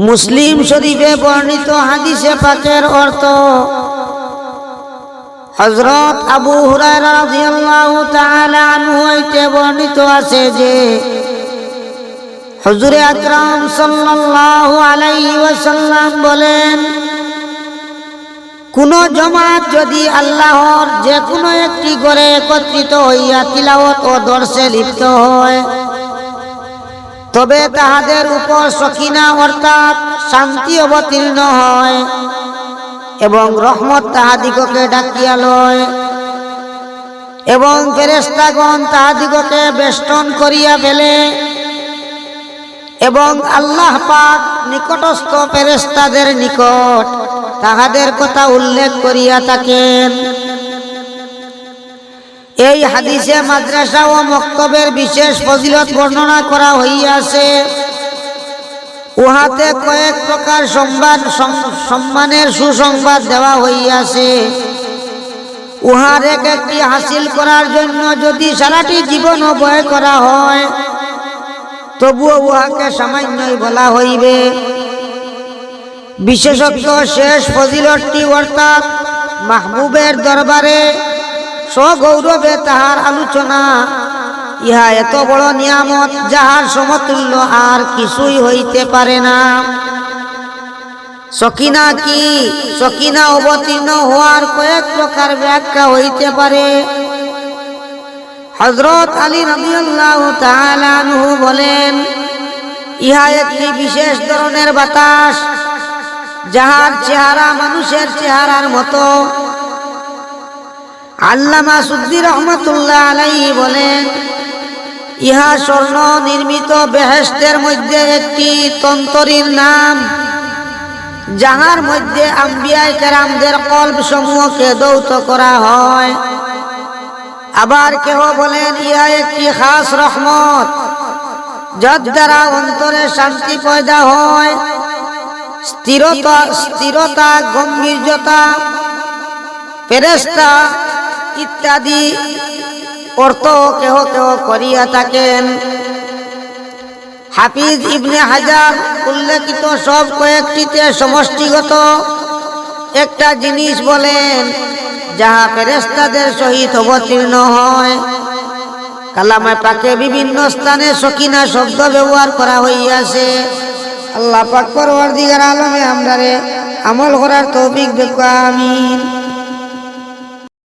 মুসলিম শরীফে বর্ণিত হাদিসে পাকের অর্থ হযরত আবু হুরায়রা রাদিয়াল্লাহু তাআলা আনহু হইতে বর্ণিত আছে যে হুজুরে আকরাম সাল্লাল্লাহু আলাইহি ওয়াসাল্লাম বলেন, কোন জামাত যদি আল্লাহর যে কোনো একটি ঘরে একত্রিত হইয়া তিলাওয়াত ও দর্শে লিপ্ত হয়, তবে তাহাদের উপর সকিনা অর্থাৎ শান্তি অবতীর্ণ হয় এবং রহমত তাহাদিগকে ডাকিয়া লয় এবং ফেরেশতাগণ তাহাদিগকে বেষ্টন করিয়া ফেলে এবং আল্লাহ পাক নিকটস্থ ফেরেশতাদের নিকট তাহাদের কথা উল্লেখ করিয়া থাকেন। এই হাদিসে মাদ্রাসা ও মক্তবের বিশেষ ফজিলত বর্ণনা করা হইয়াছে। উহাতে কয়েক প্রকার সম্মানের সুসংবাদ দেওয়া হইয়াছে। উহার এক একটি হাসিল করার জন্য যদি সারাটি জীবনও ব্যয় করা হয়, তবুও উহাকে সামান্যই বলা হইবে। বিশেষত শেষ ফজিলতটি অর্থাৎ মাহবুবের দরবারে সগৌরবে তাহার আলোচনা, ইহা এত বড় নিয়ামত যাহার সমতুল্য আর কিছুই হইতে পারে না। সকিনা কি? সকিনা অবতীর্ণ হওয়ার কয়েক প্রকার ব্যাখ্যা হইতে পারে। হযরত আলী রাদিয়াল্লাহু তাআলা আনহু বলেন, ইহা একটি বিশেষ ধরনের বাতাস যাহার চেহারা মানুষের চেহারার মতো। আল্লামা সুদ্দী রহমাতুল্লাহ আলাইহি বলেন, ইহা স্বর্ণ নির্মিত বেহেশতের মধ্যে একটি তন্তরীর নাম, যাহার মধ্যে আম্বিয়ায়ে কেরামদের কলব সমূহকে দৌত করা হয়। আবার কেহ বলেন, ইহা একটি খাস রহমত যার দ্বারা অন্তরে শান্তি পয়দা হয়, স্থিরতা, গম্ভীর্যতা, ফেরেশতা ইত্যাদি অর্থ কেহ কেহ করিয়া থাকেন। হাফিজ ইবনে হাজার উল্লেখিত সব কয়েকটিতে সমষ্টিগত একটা জিনিস বলেন, যাহা ফেরেশতাদের সহিত অবতীর্ণ হয়। কালামে পাকে বিভিন্ন স্থানে সকিনা শব্দ ব্যবহার করা হইয়াছে। আল্লাহ পাক পরওয়ারদিগার আলমে আমরারে আমল করার তৌফিক দেখ। আমিন।